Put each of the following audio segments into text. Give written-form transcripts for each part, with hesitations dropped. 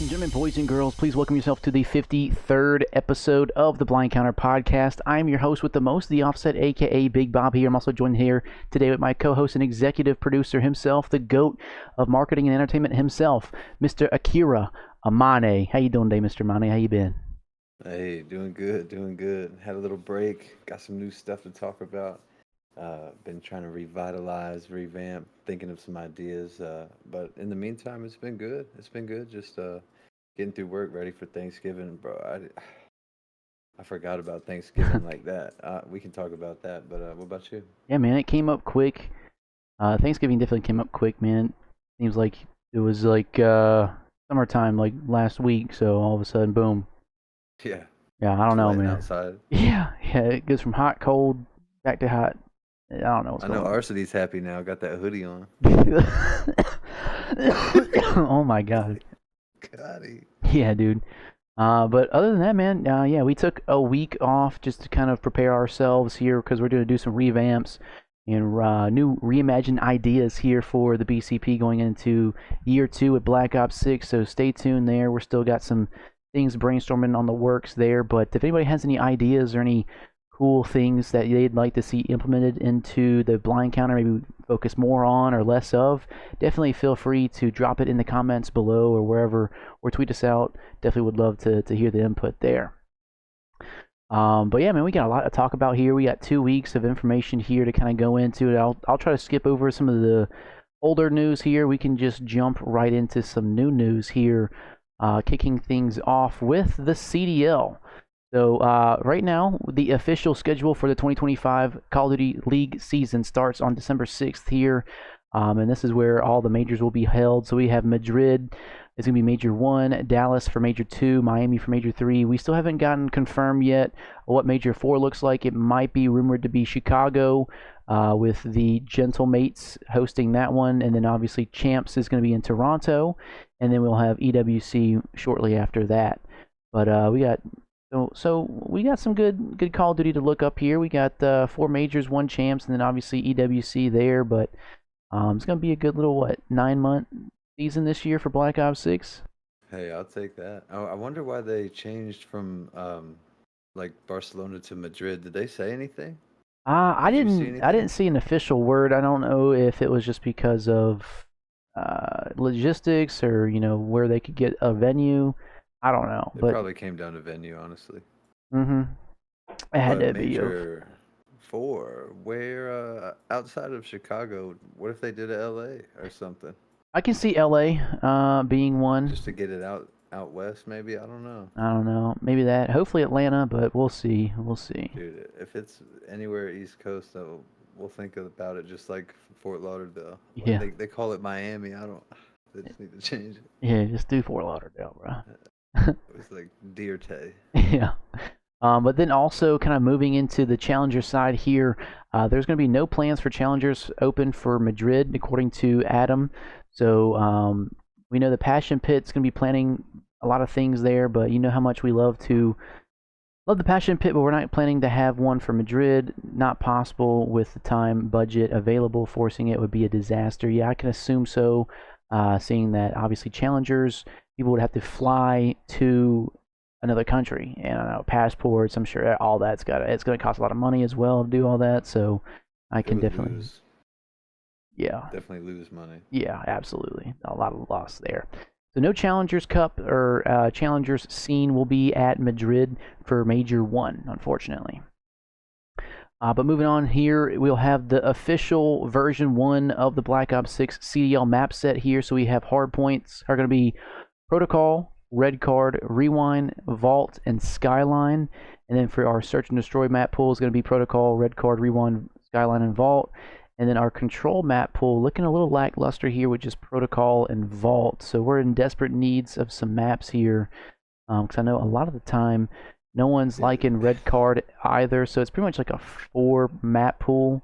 and gentlemen, boys and girls, please welcome yourself to the 53rd episode of the Blind Counter Podcast. I am your host with the most, the Offset, aka Big Bob here. I'm also joined here today with my co-host and executive producer himself, the GOAT of marketing and entertainment himself, Mr. AKIIRA, AMANE. How you doing today, Mr. AMANE? How you been? Hey, doing good, doing good. Had a little break, got some new stuff to talk about. Been trying to revitalize, revamp, thinking of some ideas. But in the meantime, it's been good. It's been good. Just getting through work, ready for Thanksgiving, bro. I forgot about Thanksgiving like that. We can talk about that. But what about you? Yeah, man, it came up quick. Thanksgiving definitely came up quick, man. Seems like it was like summertime, like last week. So all of a sudden, boom. Yeah, Yeah, I don't it's know, wetting man. outside. Yeah, it goes from hot, cold, back to hot. I don't know what's I know going Arcity's happy now. Got that hoodie on. on. Oh my god. Gotti. Yeah, dude. But other than that, man, yeah, we took a week off just to kind of prepare ourselves here because we're going to do some revamps and new reimagined ideas here for the BCP going into year 2 at Black Ops 6. So stay tuned there. We're still got some things brainstorming on the works there. But if anybody has any ideas or any cool things that they'd like to see implemented into the blind counter, maybe focus more on or less of, definitely feel free to drop it in the comments below or wherever, or tweet us out. Definitely would love to hear the input there. But yeah, man, we got a lot to talk about here. We got 2 weeks of information here to kind of go into it. I'll try to skip over some of the older news here. We can just jump right into some new news here, kicking things off with the CDL. So right now, the official schedule for the 2025 Call of Duty League season starts on December 6th here, and this is where all the majors will be held. So we have Madrid. It's going to be Major 1, Dallas for Major 2, Miami for Major 3. We still haven't gotten confirmed yet what Major 4 looks like. It might be rumored to be Chicago, with the Gentlemates hosting that one. And then obviously Champs is going to be in Toronto. And then we'll have EWC shortly after that. But so we got some good Call of Duty to look up here. We got 4 Majors, 1 Champs, and then obviously EWC there. But it's going to be a good little, 9-month season this year for Black Ops 6. Hey, I'll take that. I wonder why they changed from like Barcelona to Madrid. Did they say anything? I Did you see didn't I anything? didn't see an official word. I don't know if it was just because of logistics or where they could get a venue. I don't know, It but probably came down to venue, honestly. mm-hmm, it had But to be of. Major 4, where outside of Chicago, what if they did a LA or something? I can see LA being one. Just to get it out west, maybe? I don't know. I don't know, maybe that. Hopefully Atlanta, but we'll see. We'll see. Dude, if it's anywhere East Coast, though, we'll think about it just like Fort Lauderdale. Like Yeah, they call it Miami. I don't. They just need to change it. yeah, just do Fort Lauderdale, bro. It was like Deerte. Yeah. But then also kind of moving into the Challenger side here, there's going to be no plans for Challengers open for Madrid, according to Adam. So we know the Passion Pit's going to be planning a lot of things there, but you know how much we love the Passion Pit, but we're not planning to have one for Madrid. Not possible with the time budget available. Forcing it would be a disaster. Yeah, I can assume so, seeing that obviously Challengers, people would have to fly to another country, and I don't know, passports. I'm sure all that's it's going to cost a lot of money as well to do all that. So I It can would definitely, lose, yeah, definitely lose money. yeah, absolutely, a lot of loss there. So no Challengers Cup or Challengers scene will be at Madrid for Major 1, unfortunately. But moving on here, we'll have the official version 1 of the Black Ops 6 CDL map set here. So we have hard points are going to be Protocol, Red Card, Rewind, Vault, and Skyline. And then for our Search and Destroy map pool is going to be Protocol, Red Card, Rewind, Skyline, and Vault. And then our Control map pool looking a little lackluster here with just Protocol and Vault. So we're in desperate needs of some maps here, because I know a lot of the time no one's liking Red Card either. So it's pretty much like a 4 map pool.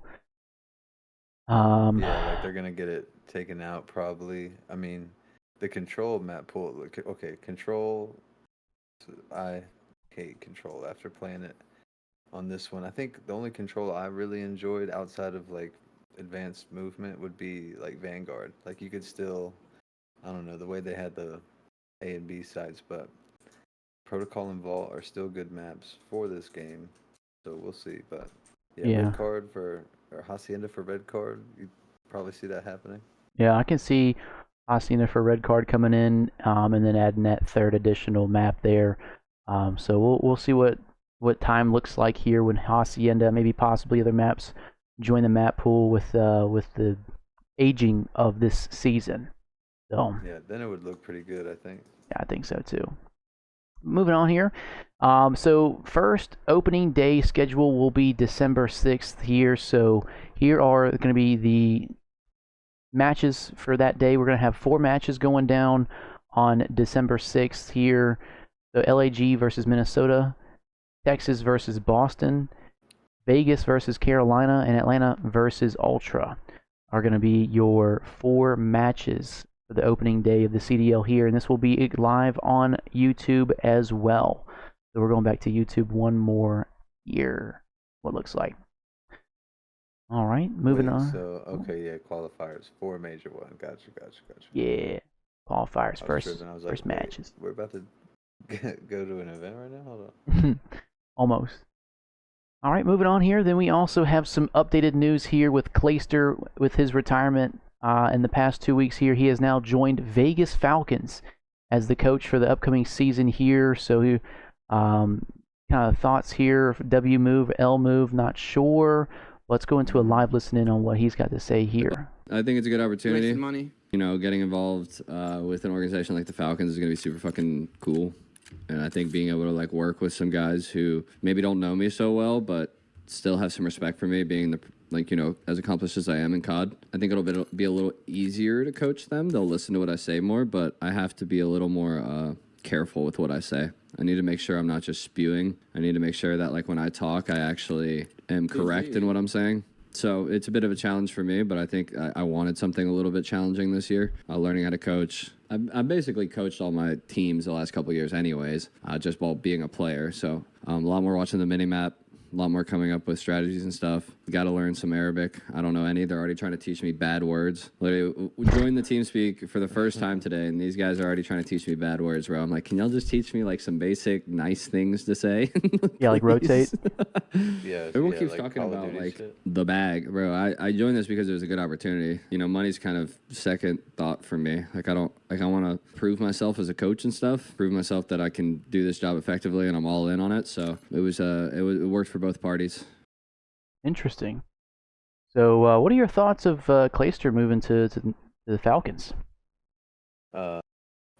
Yeah, like they're gonna get it taken out probably. I mean, the Control map pool. Okay, Control. I hate Control after playing it on this one. I think the only Control I really enjoyed outside of like advanced movement would be like Vanguard. Like you could still, I don't know, the way they had the A and B sites, but Protocol and Vault are still good maps for this game, so we'll see. But yeah, red Yeah. card for or Hacienda for red card, you probably see that happening. Yeah, I can see Hacienda for red card coming in, and then adding that third additional map there. So we'll see what time looks like here when Hacienda, maybe possibly other maps, join the map pool with the aging of this season. So Yeah, then it would look pretty good, I think. yeah, I think so too. Moving on here. So first opening day schedule will be December 6th here. So here are going to be the matches for that day. We're going to have 4 matches going down on December 6th here. So LAG versus Minnesota, Texas versus Boston, Vegas versus Carolina, and Atlanta versus Ultra are going to be your 4 matches for the opening day of the CDL here. And this will be live on YouTube as well. So we're going back to YouTube one more year, what looks like. All right, moving Wait, on. so okay, yeah, qualifiers, 4 major one. Gotcha. Yeah, qualifiers, I was tripping. I was like, first wait, matches. we're about to go to an event right now? Hold Almost. All right, moving on here. Then we also have some updated news here with Clayster with his retirement in the past 2 weeks here. He has now joined Vegas Falcons as the coach for the upcoming season here. So, kind of thoughts here: W move, L move, not sure. Let's go into a live listen in on what he's got to say here. I think it's a good opportunity. Wasting money. You know, getting involved with an organization like the Falcons is going to be super fucking cool. And I think being able to like work with some guys who maybe don't know me so well, but still have some respect for me, being the like, you know, as accomplished as I am in COD, I think it'll be a little easier to coach them. They'll listen to what I say more, but I have to be a little more careful with what I say. I need to make sure I'm not just spewing. I need to make sure that like when I talk, I actually am correct in what I'm saying. So it's a bit of a challenge for me, but I think I wanted something a little bit challenging this year. Learning how to coach. I've basically coached all my teams the last couple of years anyways, just while being a player. So a lot more watching the mini-map, a lot more coming up with strategies and stuff. Got to learn some Arabic. I don't know any. They're already trying to teach me bad words. Literally, we joined the TeamSpeak for the first time today, and these guys are already trying to teach me bad words, bro. I'm like, can y'all just teach me like some basic nice things to say? Yeah, like rotate. on. Yeah, Everyone yeah, keeps like talking Call of about Duty like shit. the bag, bro. I joined this because it was a good opportunity. You know, money's kind of second thought for me. Like I want to prove myself as a coach and stuff. Prove myself that I can do this job effectively, and I'm all in on it. So it worked for both parties. Interesting. So, what are your thoughts of Clayster moving to the Falcons? Uh,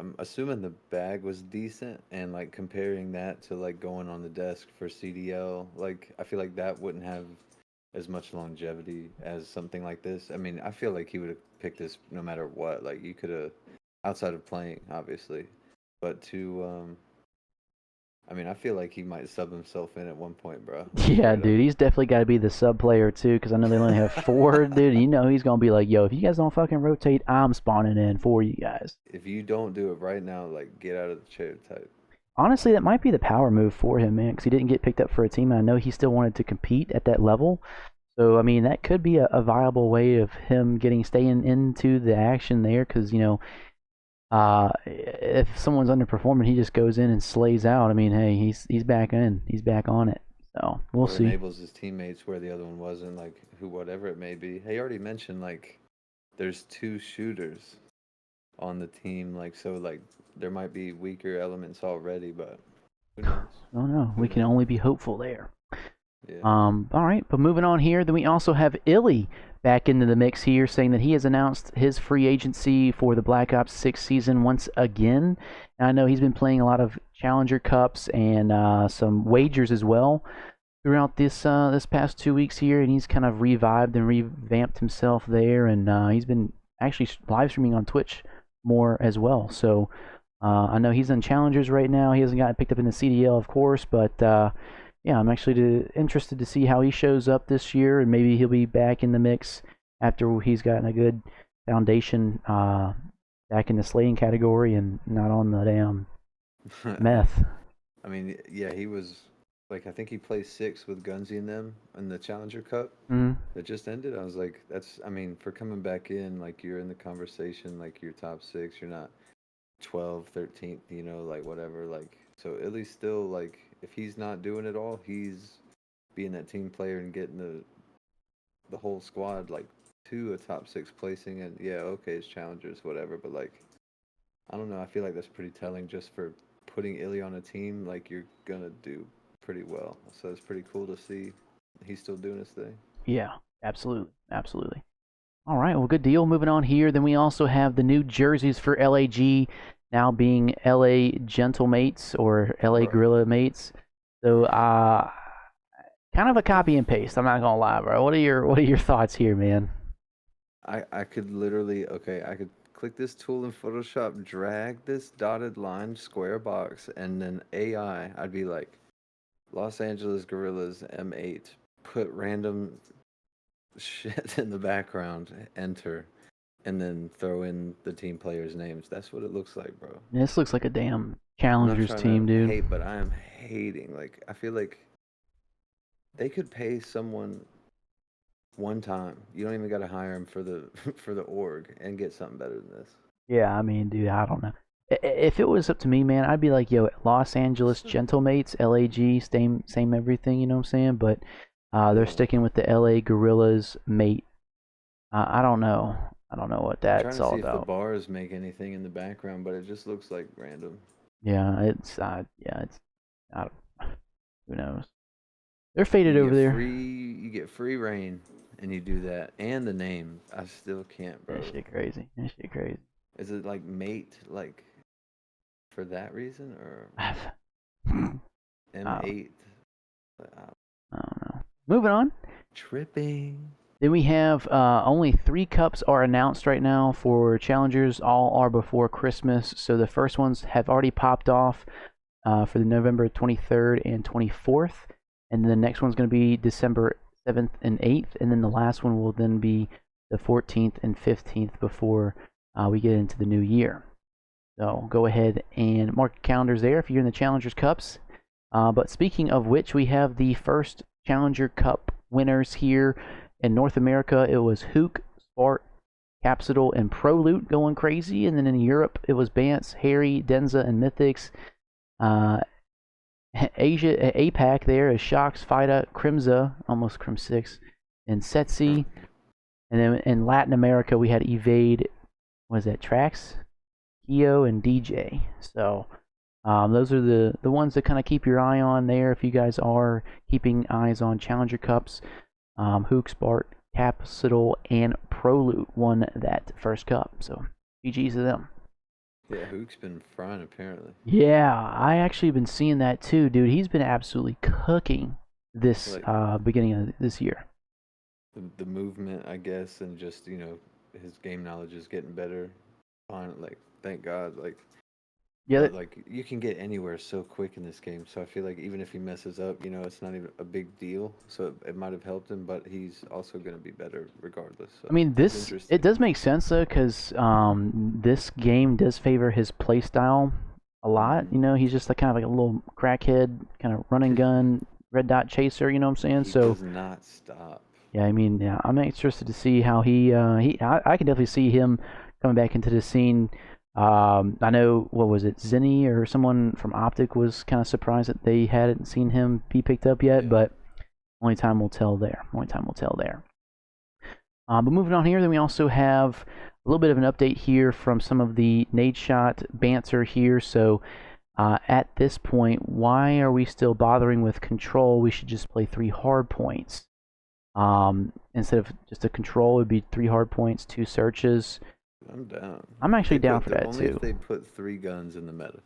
I'm assuming the bag was decent, and like comparing that to like going on the desk for CDL, like I feel like that wouldn't have as much longevity as something like this. I mean, I feel like he would have picked this no matter what. Like you could have, outside of playing, obviously, but to I mean, I feel like he might sub himself in at one point, bro. Like, Yeah, straight up. dude, he's definitely got to be the sub player too, because I know they only have 4. Dude, you know he's gonna be like, yo, if you guys don't fucking rotate, I'm spawning in for you guys. If you don't do it right now, like get out of the chair type. Honestly, that might be the power move for him, man, because he didn't get picked up for a team. And I know he still wanted to compete at that level. So, I mean, that could be a viable way of him staying into the action there, because, you know, if someone's underperforming, he just goes in and slays out. I mean, hey, he's back in. He's back on it. So, we'll Or see. enables his teammates where the other one wasn't, like who, whatever it may be. He already mentioned like there's 2 shooters on the team, like so like there might be weaker elements already, but who knows? Oh, no. We can only be hopeful there. Yeah. All right, but moving on here, then we also have Illy back into the mix here, saying that he has announced his free agency for the Black Ops 6 season once again. And I know he's been playing a lot of Challenger Cups and some wagers as well throughout this past 2 weeks here, and he's kind of revived and revamped himself there, and he's been actually live streaming on Twitch more as well. So I know he's in Challengers right now. He hasn't gotten picked up in the CDL, of course, but yeah, I'm actually interested to see how he shows up this year, and maybe he'll be back in the mix after he's gotten a good foundation back in the slaying category and not on the damn meth. I mean, yeah, he was like I think he placed 6 with Gunsy and them in the Challenger Cup Mm. that just ended. I was like, that's I mean, for coming back in, like you're in the conversation, like you're top 6, you're not 12th, 13th, like whatever. Like, so at least still, like, if he's not doing it all, he's being that team player and getting the whole squad, like, to a top 6 placing. And yeah, okay, it's challengers, whatever. But, like, I don't know. I feel like that's pretty telling just for putting Illy on a team. Like, you're going to do pretty well. So it's pretty cool to see he's still doing his thing. Yeah, absolutely, absolutely. All right, well, good deal. Moving on here, then we also have the new jerseys for LAG now being LA Gentlemates or LA Bro. Gorilla Mates. So, kind of a copy and paste. I'm not gonna lie, bro. What are your thoughts here, man? I could literally, okay, I could click this tool in Photoshop, drag this dotted line square box, and then AI, I'd be like, Los Angeles Gorillas M8, put random shit in the background, enter, and then throw in the team players' names. That's what it looks like, bro. This looks like a damn I'm not challengers trying team, to dude. hate, but I am hating. Like, I feel like they could pay someone one time. You don't even got to hire him for the for the org and get something better than this. Yeah, I mean, dude, I don't know. If it was up to me, man, I'd be like, yo, Los Angeles Gentlemates, LAG, same everything, you know what I'm saying? But they're Yeah. sticking with the LA Gorillas mate. I don't know. I don't know what I'm trying that's to all see if the about. bars make anything in the background, but it just looks like random. Yeah, it's I don't, who knows. They're faded You over get there. free reign, and you do that, and the name. I still can't, bro. That shit crazy. That shit crazy. Is it like mate, like for that reason, or I don't, M8? I don't know. Moving on. Tripping. Then we have only 3 cups are announced right now for challengers. All are before Christmas. So the first ones have already popped off for the November 23rd and 24th. And then the next one's going to be December 7th and 8th. And then the last one will then be the 14th and 15th before we get into the new year. So go ahead and mark your calendars there if you're in the Challengers Cups. But speaking of which, we have the first Challenger Cup winners here. In North America, it was Hook, Spart, Capsidal, and ProLoot going crazy. And then in Europe, it was Bance, Harry, Denza, and Mythics. Asia, APAC there is Shocks, Fida, Crimza, almost Crim 6, and Setsi. And then in Latin America, we had Evade, was that Trax, Keo, and DJ. So those are the ones that kind of keep your eye on there if you guys are keeping eyes on Challenger Cups. Hook, Spart, Capsidal, and ProLoot won that first cup. So GG's to them. Yeah, Hook's been frying apparently. Yeah, I actually been seeing that too, dude. He's been absolutely cooking this Like beginning of this year. the movement, I guess, and just his game knowledge is getting better. On like, thank God. Like, Yeah, but like you can get anywhere so quick in this game. So I feel like even if he messes up, it's not even a big deal. So it might have helped him, but he's also going to be better regardless. So I mean, it's it interesting. does make sense though, because this game does favor his play style a lot. Mhm. You know, he's just like kind of like a little crackhead, kind of run and gun, red dot chaser. You know what I'm saying? He So does not stop. yeah, I mean, yeah, I'm interested to see how I can definitely see him coming back into the scene. I know, what was it, Zinni or someone from Optic was kind of surprised that they hadn't seen him be picked up yet, Yeah. but only time will tell there. Only time will tell there. But moving on here, then we also have a little bit of an update here from some of the nade shot banter here. So at this point, why are we still bothering with control? We should just play 3 hard points. Instead of just a control, it would be 3 hard points, 2 searches. I'm down. I'm actually They down put for that only too. if they put 3 guns in the meta.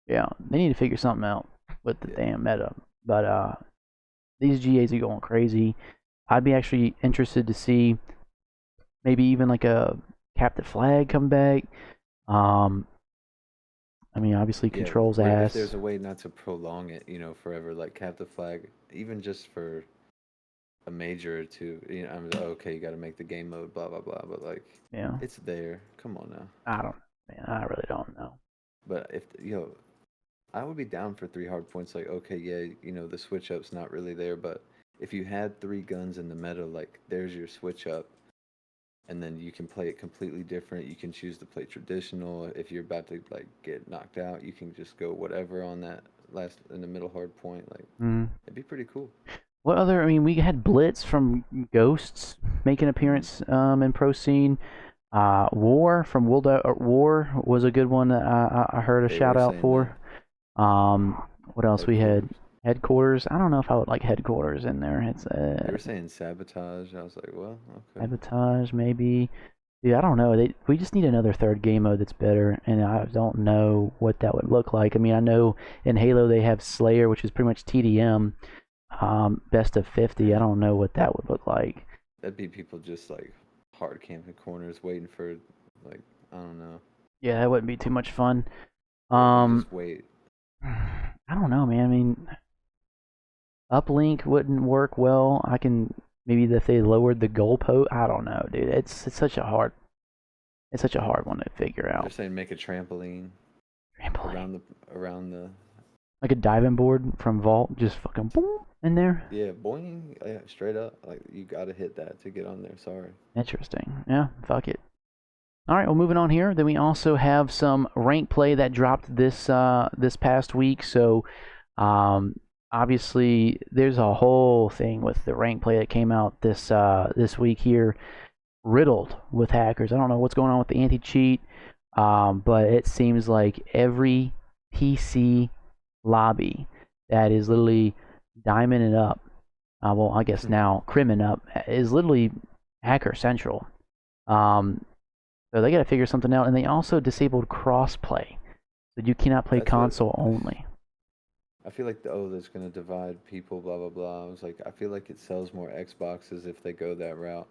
Yeah, they need to figure something out with the Yeah. damn meta. But these GAs are going crazy. I'd be actually interested to see maybe even like a captive flag come back. I mean, obviously Yeah, controls where if ass. there's a way not to prolong it, forever, like captive flag, even just for a major or two, I'm like, okay, you got to make the game mode, blah blah blah, but like, Yeah, it's there. Come on now. I don't know, man. I really don't know. But if I would be down for 3 hard points. Like, okay, yeah, the switch up's not really there, but if you had 3 guns in the meta, like, there's your switch up. and then you can play it completely different. You can choose to play traditional. If you're about to like get knocked out, you can just go whatever on that last in the middle hard point. Like Mm. it'd be pretty cool. What other? I mean, we had Blitz from Ghosts make an Hmm. appearance in pro scene. War from World War was a good one that I heard a They shout were out saying that for. What else we had? headquarters. Headquarters. I don't know if I would like headquarters in there. It's They were saying sabotage. I was like, well, okay. sabotage maybe. Dude, I don't know. We just need another third game mode that's better, and I don't know what that would look like. I mean, I know in Halo they have Slayer, which is pretty much TDM, best of 50. I Man, don't know what that would look like. that'd be people just like hard camping corners, waiting for like I don't know. Yeah, that wouldn't be too much fun. Yeah, they Um, just wait. I don't know, man. I mean, uplink wouldn't work well. I can maybe if they lowered the goalpost. I don't know, dude. It's such a hard one to figure They're out. saying make a trampoline Trampoline, around the like a diving board from Vault, just fucking boom in there. yeah, boing, yeah, straight up. Like you gotta hit that to get on there. Sorry. Interesting. Yeah, fuck it. All right, well, moving on here. Then we also have some rank play that dropped this past week. So, obviously, there's a whole thing with the rank play that came out this week here, riddled with hackers. I don't know what's going on with the anti-cheat, but it seems like every PC lobby that is literally diamond it up, well, I guess now crimming up, is literally hacker central. Um, so they got to figure something out, and they also disabled crossplay, so you cannot play That's what console only. I feel like. That's gonna divide people. Blah blah blah. I was like, I feel like it sells more Xboxes if they go that route,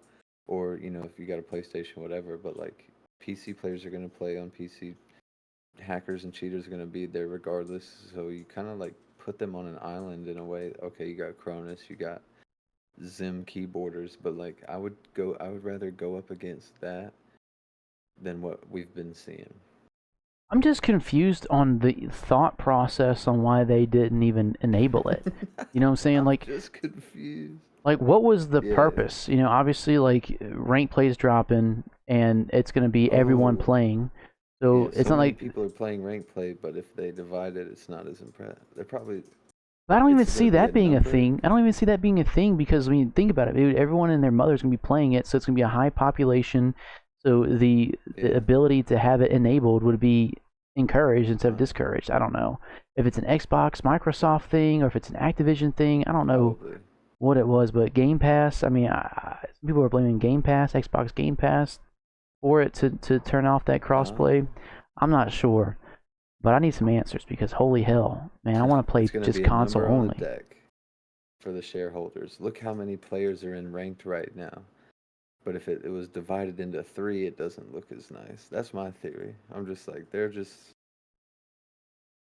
or if you got a PlayStation, whatever. But like PC players are gonna play on PC. Hackers and cheaters are gonna be there regardless. So you kind of like put them on an island in a way. Okay, you got Cronus, you got Zim keyboarders, but like I would rather go up against that than what we've been seeing. I'm just confused on the thought process on why they didn't even enable it. You know what I'm saying? I'm just confused. Like what was the Yeah. purpose? Obviously, like rank plays dropping, and it's gonna be everyone Oh, playing. yeah. So it's So not many like people are playing rank play, but if they divide it, it's not as impressive. They're probably I don't even it's see gonna be a that being a number. thing. I don't even see that being a thing because when you think about it, dude, everyone and their mother's gonna be playing it, so it's gonna be a high population. So the Yeah. ability to have it enabled would be encouraged instead of Uh, discouraged. I don't know if it's an Xbox, Microsoft thing, or if it's an Activision thing. I don't know Probably. what it was, but Game Pass. I mean, some people are blaming Game Pass, Xbox Game Pass, for it to turn off that crossplay. Um, I'm not sure, but I need some answers because holy hell, man, I want to play it's gonna just be a console number on a only. deck for the shareholders. Look how many players are in ranked right now. But if it was divided into three, it doesn't look as nice. That's my theory. I'm just like they're just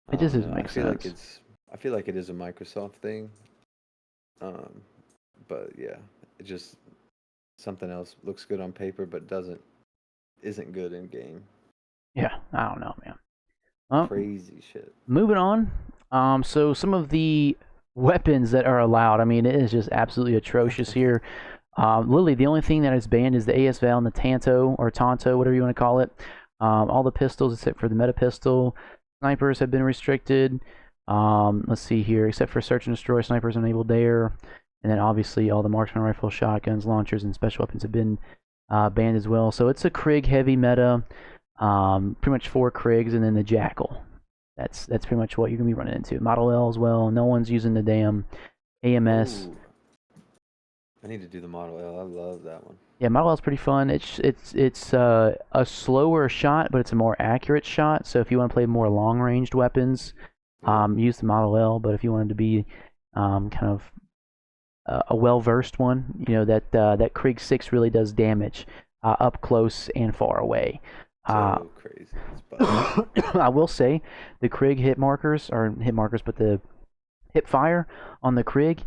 I It just don't doesn't know. make sense. I feel like it is a Microsoft thing. Um, but yeah, it just something else looks good on paper, but isn't good in game. Yeah, I don't know, man. Well, Crazy shit. moving on. So some of the weapons that are allowed. I mean, it is just absolutely atrocious here. Literally, the only thing that is banned is the ASVAL and the Tanto or Tonto, whatever you want to call it. All the pistols except for the meta pistol. Snipers have been restricted. Let's see here, except for search and destroy, snipers enabled there. And then obviously all the marksman rifles, shotguns, launchers, and special weapons have been banned as well. So it's a Krig heavy meta. Pretty much 4 Krigs and then the Jackal. That's pretty much what you're gonna be running into. Model L as well. No one's using the damn AMS. Ooh, I need to do the Model L. I love that one. Yeah, Model L is pretty fun. It's a slower shot, but it's a more accurate shot. So if you want to play more long-ranged weapons, Yeah. use the Model L. But if you wanted to be kind of a well-versed one, that Krieg 6 really does damage up close and far away. So crazy. It's busted. I will say the Krieg hit markers, but the hip fire on the Krieg,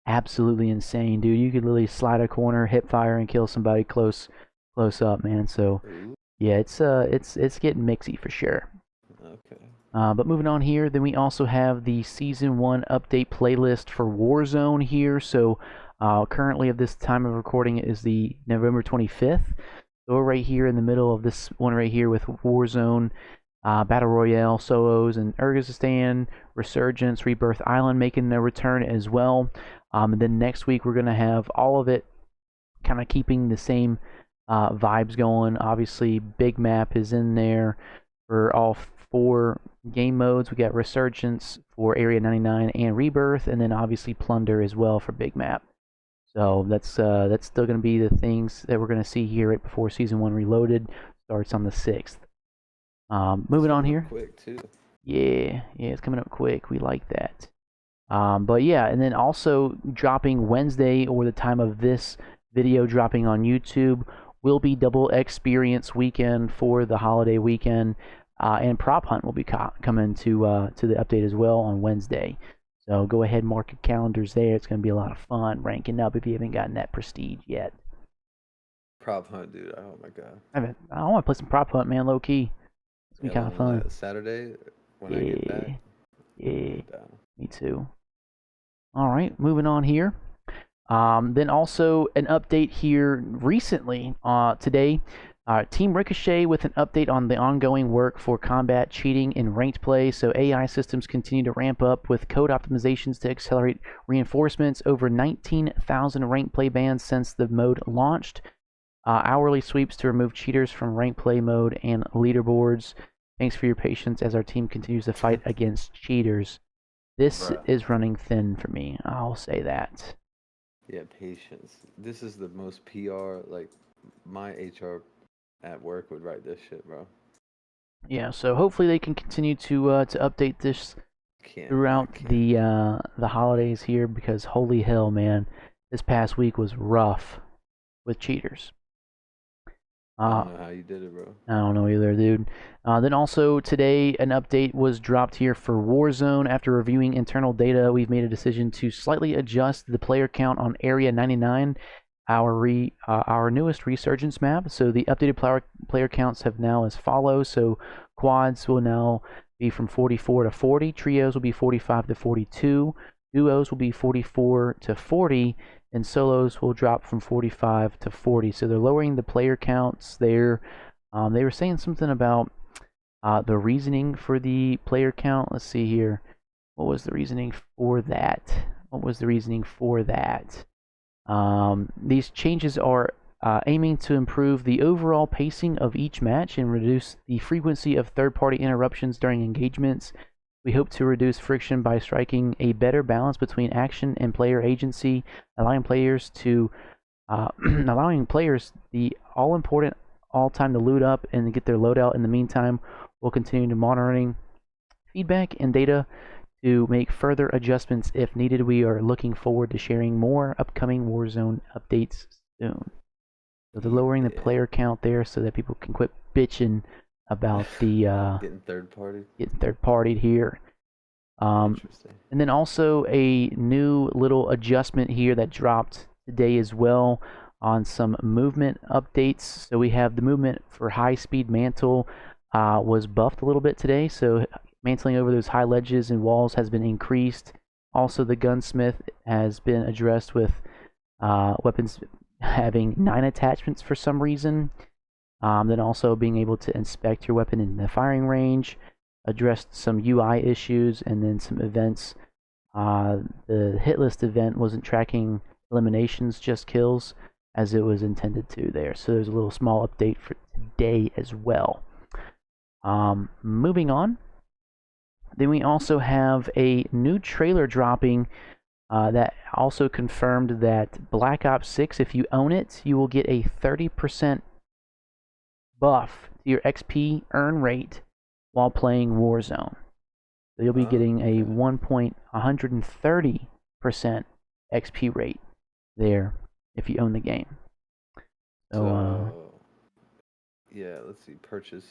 absolutely insane, dude. You could literally slide a corner, hip fire, and kill somebody close up, man. So Ooh, yeah, it's getting mixy for sure. okay. But moving on here, then we also have the Season 1 update playlist for Warzone here. So currently, at this time of recording, it is the November 25th. So we're right here in the middle of this one right here with Warzone, Battle Royale, Solos, and Urgazistan, Resurgence, Rebirth Island making their return as well. And then next week we're going to have all of it kind of keeping the same vibes going. Obviously, Big Map is in there for all 4 game modes. We got Resurgence for Area 99 and Rebirth, and then obviously Plunder as well for Big Map. So that's still going to be the things that we're going to see here right before Season 1 Reloaded starts on the 6th. Moving on here. Quick too. Yeah, it's coming up quick. We like that. But yeah, and then also dropping Wednesday, or the time of this video dropping on YouTube, will be Double Experience weekend for the holiday weekend, and Prop Hunt will be coming to the update as well on Wednesday. So go ahead and mark your calendars there. It's going to be a lot of fun ranking up if you haven't gotten that prestige yet. Prop hunt, dude. Oh my god. I want to play some Prop Hunt, man, low key. It's going to be kind of fun. Saturday when I get back. Yeah, me too. All right, moving on here. Then also an update here recently, today, Team Ricochet with an update on the ongoing work for combat cheating in ranked play. So AI systems continue to ramp up with code optimizations to accelerate reinforcements. Over 19,000 ranked play bans since the mode launched. Hourly sweeps to remove cheaters from ranked play mode and leaderboards. Thanks for your patience as our team continues to fight against cheaters. This is running thin for me, I'll say that. Yeah, patience. This is the most PR, like, my HR at work would write this shit, bro. Yeah, so hopefully they can continue to update this throughout the holidays here, because holy hell, man, this past week was rough with cheaters. I don't know how you did it, bro. I don't know either, dude. Then also today, an update was dropped here for Warzone. After reviewing internal data, we've made a decision to slightly adjust the player count on Area 99, our newest Resurgence map. So the updated player counts have now as follows. So quads will now be from 44 to 40. Trios will be 45 to 42. Duos will be 44 to 40. And solos will drop from 45 to 40. So they're lowering the player counts there. They were saying something about the reasoning for the player count. Let's see here. What was the reasoning for that? These changes are aiming to improve the overall pacing of each match and reduce the frequency of third-party interruptions during engagements. We hope to reduce friction by striking a better balance between action and player agency, allowing players the all-important all-time to loot up and get their loadout. In the meantime, we'll continue to monitoring feedback and data to make further adjustments if needed. We are looking forward to sharing more upcoming Warzone updates soon. So they're lowering the player count there so that people can quit bitching about the getting third-partied here. Interesting. And then also a new little adjustment here that dropped today as well on some movement updates. So we have the movement for high-speed mantle was buffed a little bit today. So mantling over those high ledges and walls has been increased. Also, the gunsmith has been addressed with weapons having 9 attachments for some reason. Then also being able to inspect your weapon in the firing range, addressed some UI issues, and then some events. The hit list event wasn't tracking eliminations, just kills, as it was intended to there. So there's a little small update for today as well. Moving on. Then we also have a new trailer dropping that also confirmed that Black Ops 6, if you own it, you will get a 30% buff to your XP earn rate while playing Warzone. So you'll be getting a 130% XP rate there if you own the game. So yeah, let's see, purchase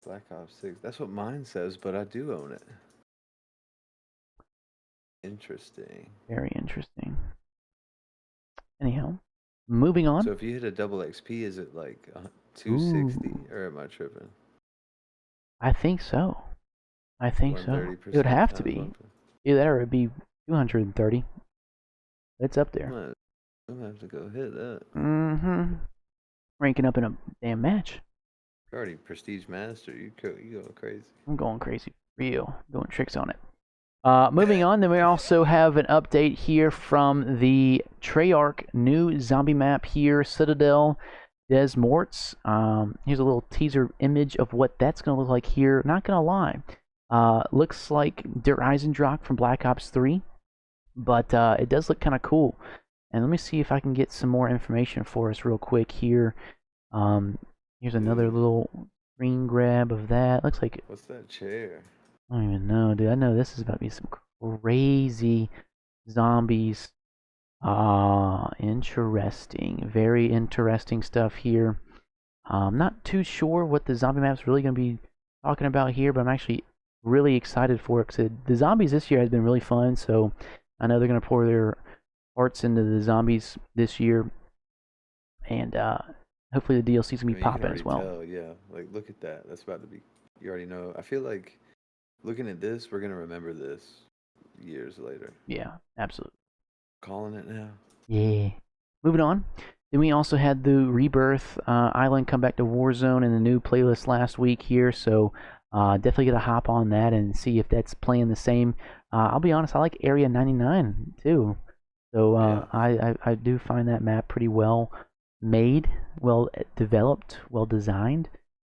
Black Ops 6. That's what mine says, but I do own it. Interesting. Very interesting. Anyhow, moving on. So if you hit a double XP, is it like 260, or am I tripping? I think so. It would have to be. Either that or it would be 230. It's up there. I'm gonna have to go hit that. ranking up in a damn match. You're already prestige master. You go crazy. I'm going crazy. Real. Doing tricks on it. Moving on, then we also have an update here from the Treyarch new zombie map here, Citadel Des Morts. Here's a little teaser image of what that's going to look like here. Not going to lie. Looks like Der Eisendrock from Black Ops 3, but it does look kind of cool. And let me see if I can get some more information for us real quick here. Here's another little screen grab of that. Looks like... What's that chair? I don't even know, dude. I know this is about to be some crazy zombies. Interesting. Very interesting stuff here. I'm not too sure what the zombie map's really going to be talking about here, but I'm actually really excited for it because the zombies this year has been really fun. So I know they're going to pour their hearts into the zombies this year, and hopefully the DLC is going to be popping as well. Tell, yeah, like look at that. That's about to be. You already know. I feel like looking at this, we're going to remember this years later. Yeah, absolutely. Calling it now. Yeah. Moving on. Then we also had the Rebirth Island come back to Warzone in the new playlist last week here, so definitely gonna hop on that and see if that's playing the same. I'll be honest, I like Area 99 too, so I do find that map pretty well made, well developed, well designed,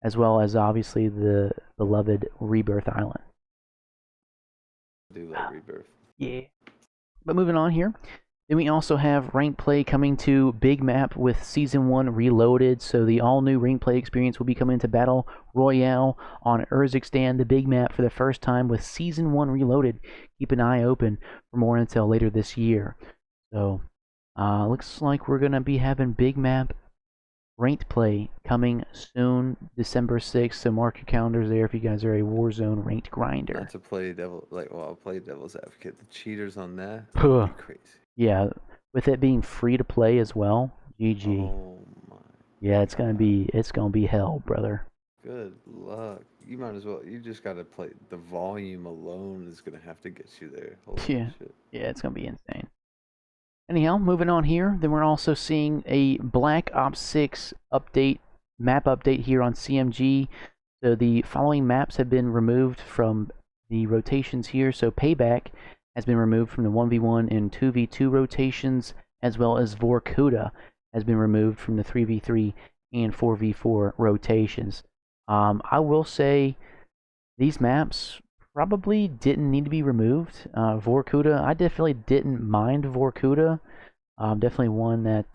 as well as obviously the beloved Rebirth Island. I do love Rebirth. Yeah. But moving on here. Then we also have Rank Play coming to Big Map with Season 1 Reloaded. So the all-new Rank Play experience will be coming to Battle Royale on Urzikstan, the Big Map, for the first time with Season 1 Reloaded. Keep an eye open for more intel later this year. So, looks like we're going to be having Big Map Ranked Play coming soon, December 6th. So mark your calendars there if you guys are a Warzone ranked grinder. Not to play I'll play devil's advocate. The cheaters on that Puh. would be crazy. Yeah, with it being free to play as well. GG. Oh my. Yeah, it's gonna be hell, brother. Good luck. You might as well. You just gotta play. The volume alone is gonna have to get you there. Holy shit. Yeah, it's gonna be insane. Anyhow, moving on here, then we're also seeing a Black Ops 6 update, map update here on CMG. So the following maps have been removed from the rotations here. So Payback has been removed from the 1v1 and 2v2 rotations, as well as Vorkuta has been removed from the 3v3 and 4v4 rotations. I will say these maps probably didn't need to be removed. Vorkuta, I definitely didn't mind Vorkuta. Definitely one that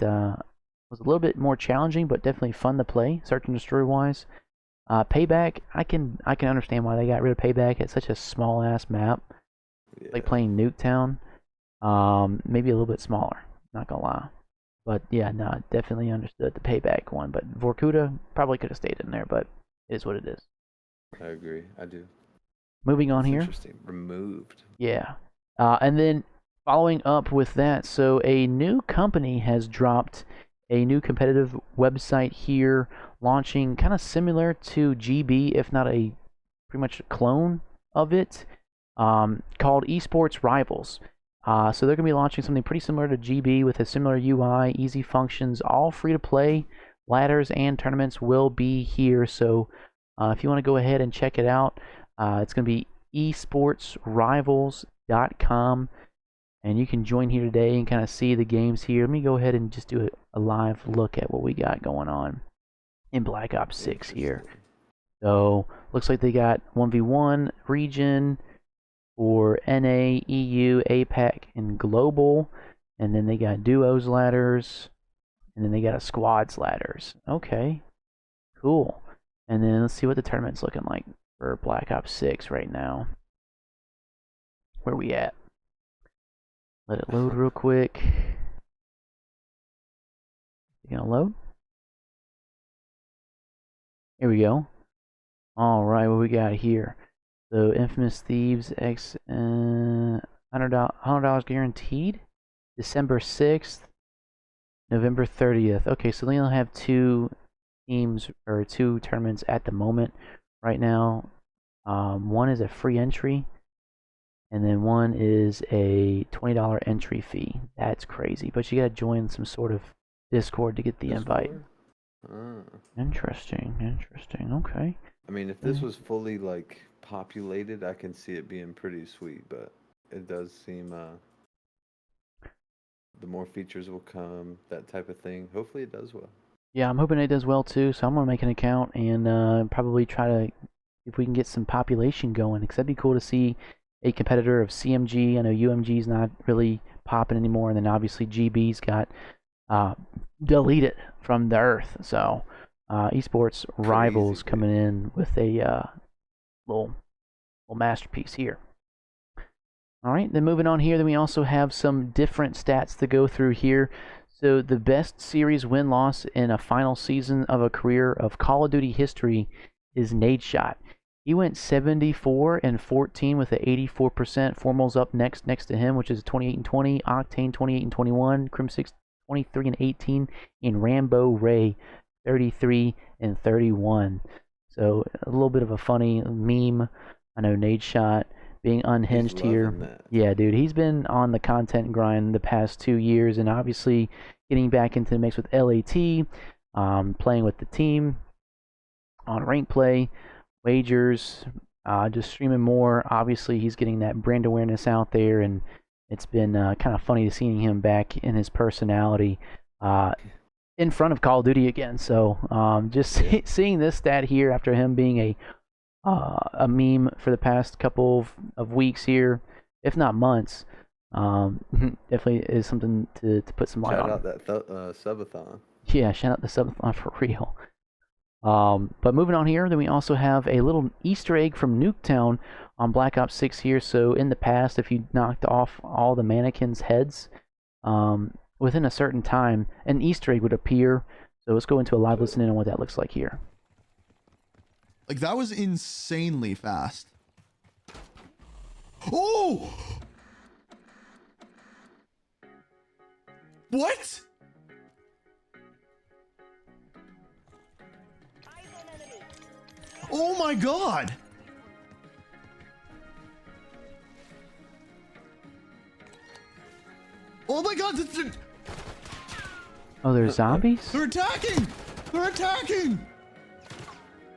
was a little bit more challenging, but definitely fun to play, search and destroy wise. Payback, I can understand why they got rid of Payback. It's such a small ass map. Yeah. Like playing Nuketown, maybe a little bit smaller, not gonna lie. But yeah, no, definitely understood the Payback one. But Vorkuta probably could have stayed in there, but it is what it is. I agree. I do. Moving on here. Interesting. Removed. Yeah. And then following up with that, so a new company has dropped a new competitive website here, launching kind of similar to GB, if not a pretty much a clone of it. Called Esports Rivals. So they're going to be launching something pretty similar to GB with a similar UI, easy functions, all free to play. Ladders and tournaments will be here. So if you want to go ahead and check it out, it's going to be esportsrivals.com. And you can join here today and kind of see the games here. Let me go ahead and just do a live look at what we got going on in Black Ops 6 here. So looks like they got 1v1 region for NA, EU, APAC, and Global. And then they got duos ladders. And then they got a squads ladders. Okay, cool. And then let's see what the tournament's looking like for Black Ops 6 right now. Where we at? Let it load real quick. You gonna load? Here we go. Alright, what we got here? So Infamous Thieves X $100 guaranteed. December 6th, November 30th. Okay, so they only have two teams or two tournaments at the moment right now. One is a free entry, and then one is a $20 entry fee. That's crazy, but you gotta join some sort of Discord to get the invite. Ah. Interesting, interesting. Okay. I mean, if this was fully like populated, I can see it being pretty sweet, but it does seem the more features will come, that type of thing. Hopefully it does well. Yeah, I'm hoping it does well too. So I'm gonna make an account and probably try to see if we can get some population going. Because that'd be cool to see a competitor of CMG. I know UMG's not really popping anymore, and then obviously GB's got uh, deleted from the earth. So esports rivals Crazy, dude. coming in with a little masterpiece here. All right, then moving on here, then we also have some different stats to go through here. So the best series win-loss in a final season of a career of Call of Duty history is Nadeshot. He went 74 and 14 with an 84%. Formal's up next to him, which is 28 and 20. Octane 28 and 21. Crim6 23 and 18, and Rambo Ray 33 and 31. So a little bit of a funny meme. I know Nadeshot being unhinged here. That. Yeah, dude, he's been on the content grind the past 2 years, and obviously getting back into the mix with LAT, playing with the team on rank play, wagers, just streaming more. Obviously, he's getting that brand awareness out there, and it's been kind of funny to seeing him back in his personality in front of Call of Duty again. So just seeing this stat here after him being a meme for the past couple of weeks here, if not months, definitely is something to put some light on. Shout out that subathon. Yeah, shout out the subathon for real. But moving on here, then we also have a little Easter egg from Nuketown on Black Ops 6 here. So in the past, if you knocked off all the mannequins' heads within a certain time, an Easter egg would appear. So let's go into a live listen in on what that looks like here. Like, that was insanely fast. Oh! What? Oh my god! Oh my god! Oh, there's zombies? They're attacking! They're attacking!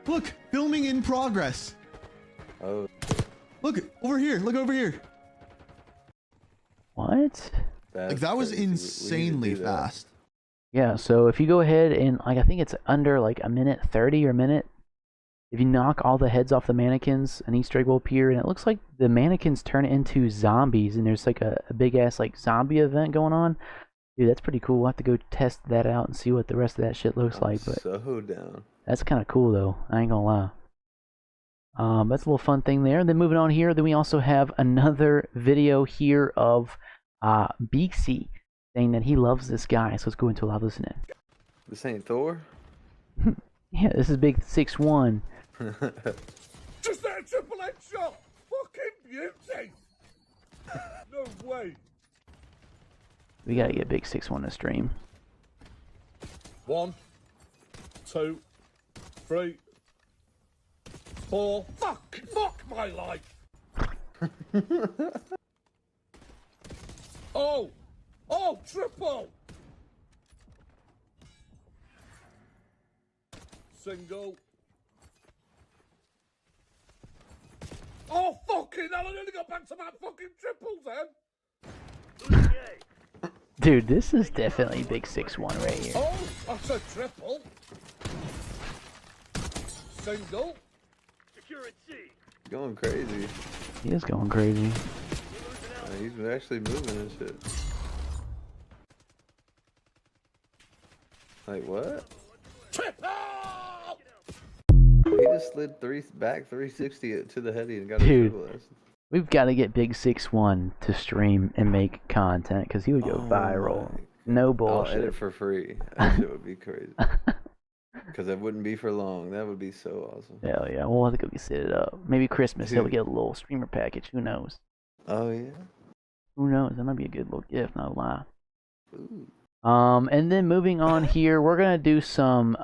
Look, filming in progress. Oh. Look, over here. Look over here. What? Like, that was insanely fast. Yeah, so if you go ahead and, like, I think it's under, like, a minute 30 or a minute, if you knock all the heads off the mannequins, an Easter egg will appear, and it looks like the mannequins turn into zombies, and there's, like, a big-ass, like, zombie event going on. Dude, that's pretty cool. We'll have to go test that out and see what the rest of that shit looks like. But so down. That's kind of cool, though. I ain't gonna lie. That's a little fun thing there. Then moving on here, then we also have another video here of Beaksy saying that he loves this guy. So let's go into a live listening. This ain't Thor? Yeah, this is Big 6-1. Just that triple headshot! Fucking beauty! No way! We gotta get Big 6-1 to stream. 1, 2, 3, 4. Fuck my life! Oh! Triple! Single. Oh, fucking hell, I nearly got back to my fucking triples then! Dude, this is definitely Big 6-1 right here. Oh, that's a triple. Single. Going crazy. He is going crazy. He's actually moving and shit. Like what? Triple! He just slid back 360 to the heady and got a Dude. triple. We've got to get Big 6-1 to stream and make content because he would go viral. No I'll bullshit. edit for free. That shit would be crazy. Because that wouldn't be for long. That would be so awesome. Hell yeah. We'll have to go set it up. Maybe Christmas he'll get a little streamer package. Who knows? Oh yeah. Who knows? That might be a good little gift, not a lie. Ooh. And then moving on here, we're gonna do some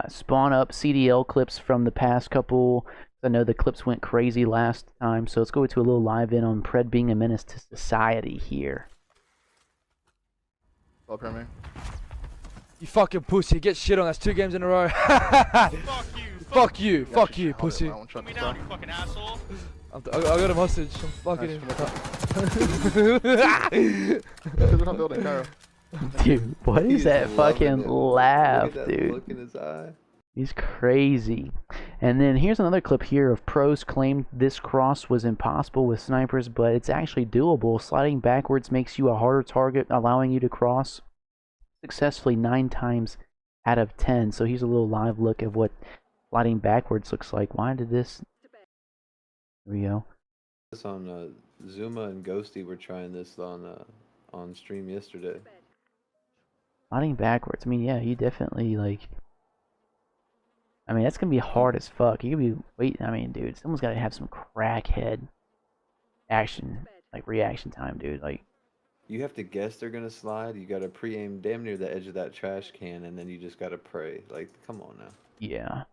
spawn up CDL clips from the past couple. I know the clips went crazy last time, so let's go to a little live in on Pred being a menace to society here. Well, Premier. You fucking pussy. Get shit on. That's 2 games in a row. Fuck you. Fuck you, pussy. Put me down, you fucking asshole. I got him hostage. I'm fucking him. Dude, what is that fucking laugh, Look at that dude? look in his eye. He's crazy. And then here's another clip here of pros claimed this cross was impossible with snipers, but it's actually doable. Sliding backwards makes you a harder target, allowing you to cross successfully 9 times out of 10. So here's a little live look of what sliding backwards looks like. Why did this... Here we go. This on Zuma and Ghosty were trying this on stream yesterday. Sliding backwards. I mean, yeah, you definitely, like... I mean, that's gonna be hard as fuck. You could be... Wait, I mean, dude, someone's gotta have some crackhead action, like, reaction time, dude. Like... You have to guess they're gonna slide. You gotta pre-aim damn near the edge of that trash can, and then you just gotta pray. Like, come on now. Yeah.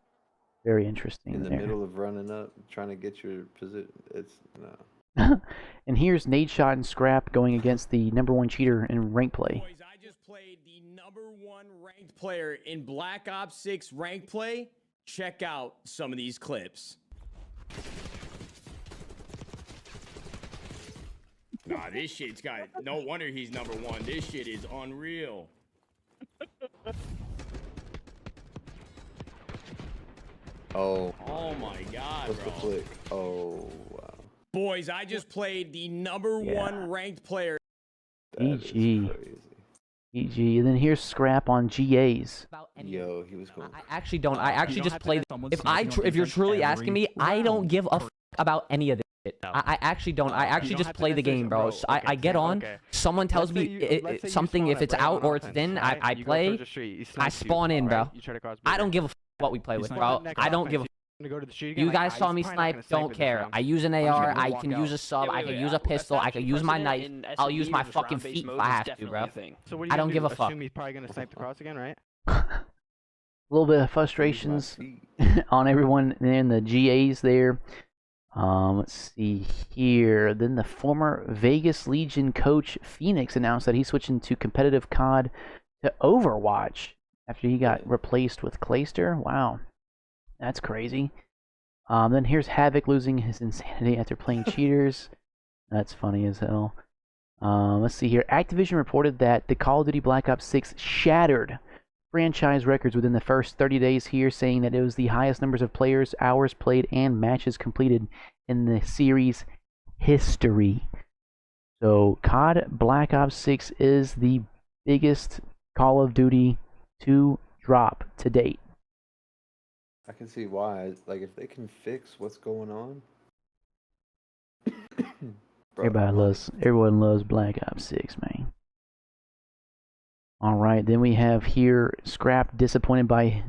Very interesting. In the there. middle of running up, trying to get your position, it's no. And here's Nade Shot and Scrap going against the #1 cheater in rank play. Boys, I just played the #1 ranked player in Black Ops 6 rank play. Check out some of these clips. Nah, this shit's got... No wonder he's #1. This shit is unreal. Oh. Oh my god, What's the bro. flick? Oh, wow. Boys, I just played the #1 ranked player. That is GG. crazy. GG. And then here's Scrap on GAs. Yo, he was going. I actually don't. I actually just play. If you're truly asking me, I don't give a about any of this shit. I actually don't. I actually just play the game, bro. So I get on. Someone tells me something, if it's out or it's in, I play. I spawn in, bro. I don't give a what we play with, bro. I don't give a. You guys saw me snipe, don't care. I use an AR, I can use a sub, I can use a pistol, I can use my knife. I'll use my fucking feet if I have to, bro. I don't give a fuck. He's probably gonna snipe the cross again, right? A little bit of frustrations on everyone in the GAs there. Let's see here. Then the former Vegas Legion coach Phoenix announced that he's switching to competitive COD to Overwatch after he got replaced with Clayster. Wow, that's crazy. Then here's Havoc losing his insanity after playing cheaters. That's funny as hell. Let's see here. Activision reported that the Call of Duty Black Ops 6 shattered franchise records within the first 30 days here, saying that it was the highest numbers of players, hours played, and matches completed in the series history. So COD Black Ops 6 is the biggest Call of Duty to drop to date. I can see why. Like, if they can fix what's going on. Bro, Everyone loves Black Ops 6, man. All right, then we have here Scrap disappointed by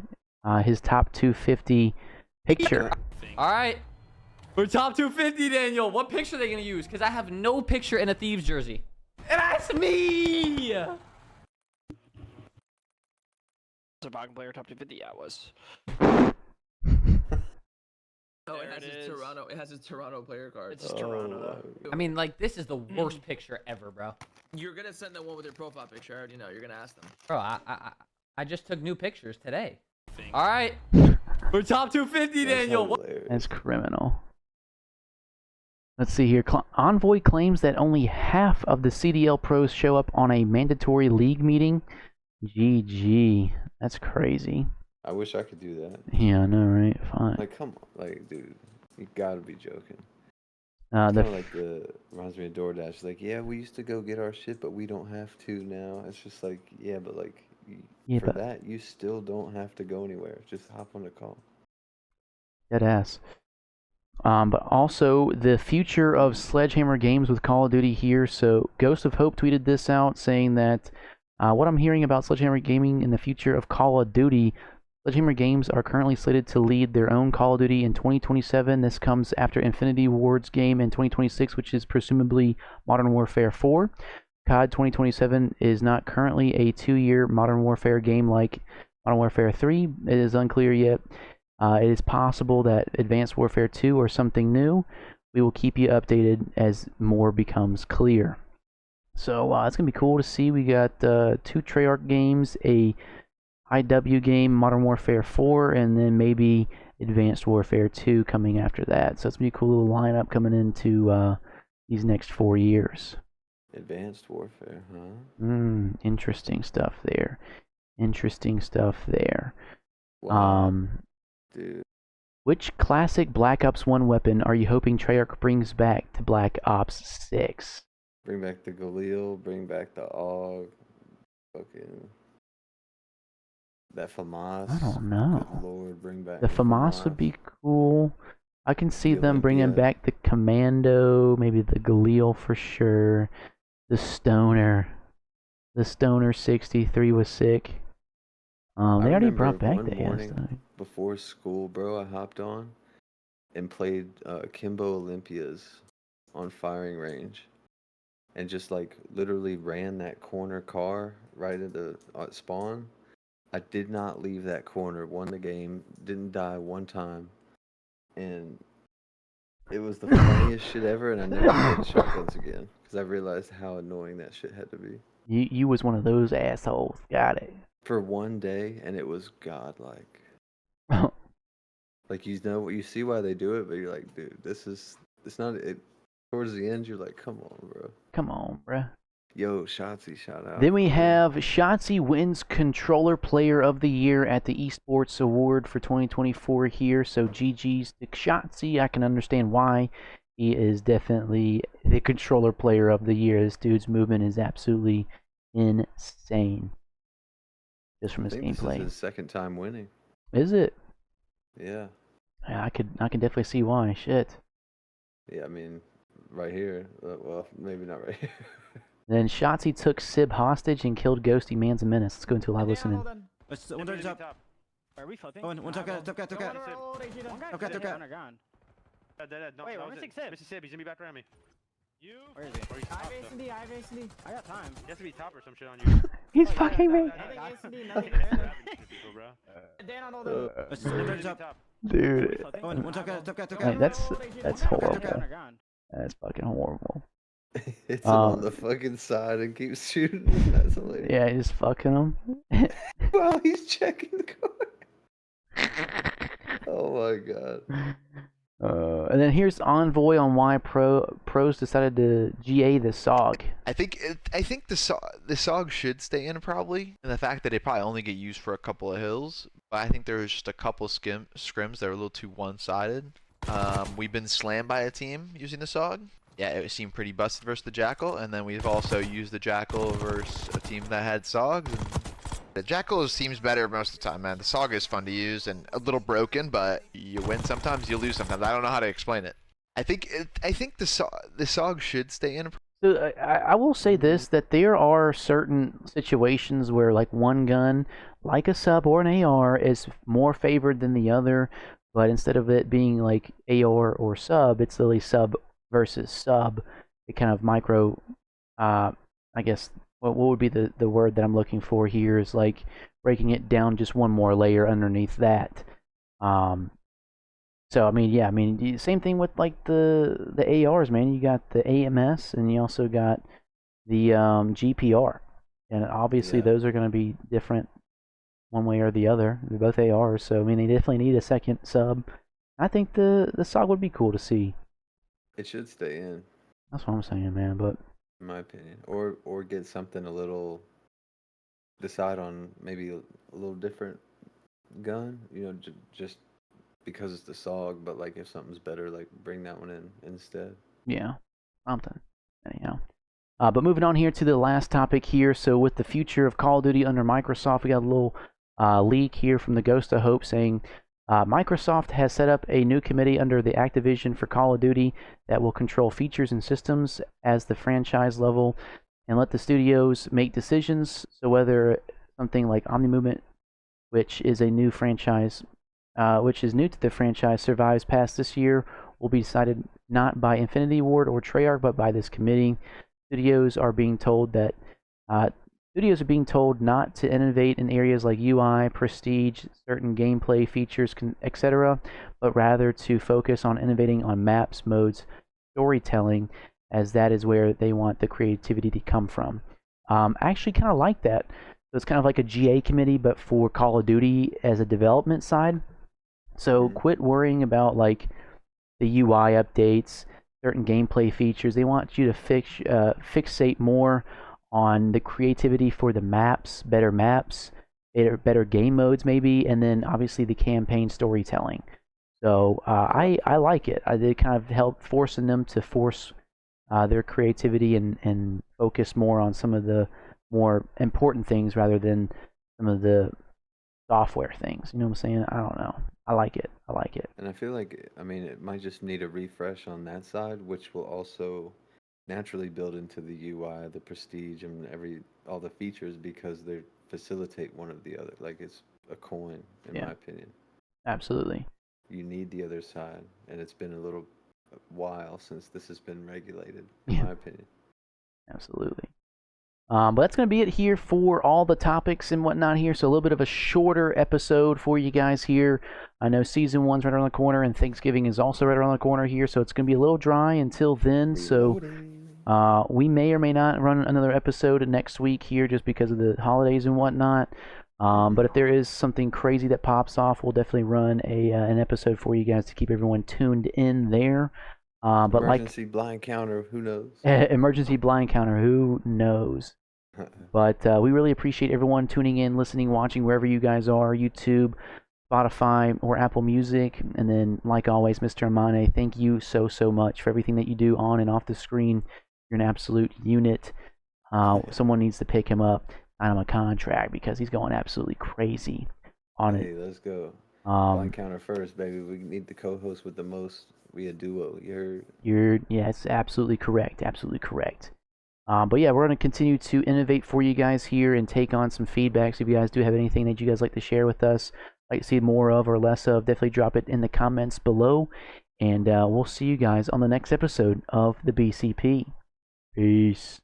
his top 250 picture. All right, we're top 250, Daniel. What picture are they gonna use? Because I have no picture in a Thieves jersey. And that's me. Surviving player top 250. Yeah, it was. Oh, it has his Toronto. It has his Toronto player card. It's Toronto. I mean, like, this is the worst picture ever, bro. You're gonna send the one with your profile picture. I already know. You're gonna ask them. Bro, I just took new pictures today. All right, we're top 250, Daniel. That's criminal. Let's see here. Envoy claims that only half of the CDL pros show up on a mandatory league meeting. GG. That's crazy. I wish I could do that. Yeah, I know, right? Fine. Like, come on. Like, dude, you gotta be joking. The Kind of like reminds me of DoorDash. Like, yeah, we used to go get our shit, but we don't have to now. It's just like, yeah, but like, for that, you still don't have to go anywhere. Just hop on the call. Dead ass. But also the future of Sledgehammer games with Call of Duty here. So Ghost of Hope tweeted this out, saying that what I'm hearing about Sledgehammer Gaming in the future of Call of Duty. Sledgehammer Games are currently slated to lead their own Call of Duty in 2027. This comes after Infinity Ward's game in 2026, which is presumably Modern Warfare 4. COD 2027 is not currently a 2-year Modern Warfare game like Modern Warfare 3. It is unclear yet. It is possible that Advanced Warfare 2 or something new. We will keep you updated as more becomes clear. Dead ass. But also the future of Sledgehammer Games with Call of Duty here. So Ghost of Hope tweeted this out, saying that what I'm hearing about Sledgehammer Gaming in the future of Call of Duty. Sledgehammer Games are currently slated to lead their own Call of Duty in 2027. This comes after Infinity Ward's game in 2026, which is presumably Modern Warfare 4. COD 2027 is not currently a 2-year Modern Warfare game like Modern Warfare 3. It is possible that Advanced Warfare 2 or something new. We will keep you updated as more becomes clear. So it's gonna be cool to see. We got 2 Treyarch games, a IW game, Modern Warfare 4, and then maybe Advanced Warfare 2 coming after that. So it's gonna be a cool little lineup coming into these next 4 years. Advanced Warfare, huh? Interesting stuff there. Interesting stuff there. Wow, dude. Which classic Black Ops 1 weapon are you hoping Treyarch brings back to Black Ops 6? Bring back the Galil, bring back the AUG, fucking that FAMAS. I don't know. Good Lord, bring back The FAMAS would be cool. I can see The them bringing Olympia. back the Commando, maybe the Galil for sure. The Stoner. The Stoner 63 was sick. They I already remember brought back one the morning before school, bro, I hopped on and played Kimbo Olympias on firing range, and just like literally ran that corner car right at the spawn. I did not leave that corner. Won the game. Didn't die one time, and it was the funniest shit ever. And I never played shotguns again because I realized how annoying that shit had to be. You was one of those assholes. Got it. For one day, and it was godlike. Like, you know, you see why they do it, but you're like, dude, it's not it. Towards the end, you're like, come on, bro. Come on, bruh. Yo, Shotzi, shout out. Then we have Shotzi wins Controller Player of the Year at the Esports Award for 2024 here. So GG's to Shotzi. I can understand why. He is definitely the Controller Player of the Year. This dude's movement is absolutely insane. Just from his gameplay. This is his second time winning. Is it? Yeah. Yeah, I can definitely see why. Shit. Yeah, I mean, right here. Well, maybe not right here. Then Shotzi took Sib hostage and killed Ghosty Man's a menace. Let's go into live listening. One top. Are we flipping? One top guy. Top guy. Wait, where's Sib? He's gonna be back around me. You? Where is he? Or he's top, though. I have ACD. I got time. He has to be top or some shit on you. He's fucking me. Dude. One top guy. Hey, that's horrible. That's fucking horrible. It's on the fucking side and keeps shooting. That's hilarious. Yeah, he's fucking him. Wow, he's checking the car. Oh my god. And then here's Envoy on why pros decided to GA the SOG. I think the SOG should stay in probably, and the fact that they probably only get used for a couple of hills. But I think there was just a couple scrims that were a little too one-sided. We've been slammed by a team using the SOG. Yeah, it seemed pretty busted versus the Jackal, and then we've also used the Jackal versus a team that had SOGs. And the Jackal seems better most of the time, man. The SOG is fun to use and a little broken, but you win sometimes, you lose sometimes. I don't know how to explain it. I think the SOG should stay in. So I will say this, that there are certain situations where like one gun, like a sub or an AR, is more favored than the other, but instead of it being like AR or sub, it's literally sub versus sub. It kind of micro, I guess, what would be the word that I'm looking for here is like breaking it down just one more layer underneath that. So I mean, yeah, I mean, same thing with like the ARs, man. You got the AMS and you also got the GPR, and obviously those are going to be different one way or the other. They're both ARs, so I mean, they definitely need a second sub. I think the SOG would be cool to see. It should stay in. That's what I'm saying, man. But in my opinion, or get something a little. Decide on maybe a little different gun. You know, just because it's the SOG, but like if something's better, like bring that one in instead. Yeah, something. Anyhow. But moving on here to the last topic here. So with the future of Call of Duty under Microsoft, we got a little leak here from the Ghost of Hope saying Microsoft has set up a new committee under the Activision for Call of Duty that will control features and systems as the franchise level and let the studios make decisions. So whether something like Omni Movement, which is a new franchise, which is new to the franchise, survives past this year, will be decided not by Infinity Ward or Treyarch, but by this committee. Studios are being told not to innovate in areas like UI, prestige, certain gameplay features, etc., but rather to focus on innovating on maps, modes, storytelling, as that is where they want the creativity to come from. I actually kind of like that. So it's kind of like a GA committee, but for Call of Duty as a development side. So quit worrying about like the UI updates, certain gameplay features. They want you to fixate more on the creativity for the maps, better game modes maybe, and then obviously the campaign storytelling. So I like it. They kind of help forcing them to force their creativity and focus more on some of the more important things rather than some of the software things. You know what I'm saying? I don't know. I like it. I like it. And I feel like, I mean, it might just need a refresh on that side, which will also naturally build into the UI, the prestige, and all the features because they facilitate one or the other. Like it's a coin, in my opinion. Absolutely. You need the other side, and it's been a little while since this has been regulated, in my opinion. Absolutely. But that's going to be it here for all the topics and whatnot here. So a little bit of a shorter episode for you guys here. I know season 1's right around the corner, and Thanksgiving is also right around the corner here. So it's going to be a little dry until then. So we may or may not run another episode next week here just because of the holidays and whatnot. But if there is something crazy that pops off, we'll definitely run an episode for you guys to keep everyone tuned in there. But emergency blind counter, who knows? Emergency blind counter, who knows? But we really appreciate everyone tuning in, listening, watching, wherever you guys are, YouTube, Spotify, or Apple Music. And then, like always, Mr. Amane, thank you so much for everything that you do on and off the screen. You're an absolute unit. Someone needs to pick him up, sign him a contract, because he's going absolutely crazy on it. Hey, let's go. Blind counter first, baby. We need the co-host with the most. We a duo. You heard? Yeah, it's absolutely correct. Absolutely correct. But yeah, we're going to continue to innovate for you guys here and take on some feedback. So if you guys do have anything that you guys like to share with us, like to see more of or less of, definitely drop it in the comments below. And we'll see you guys on the next episode of the BCP. Peace.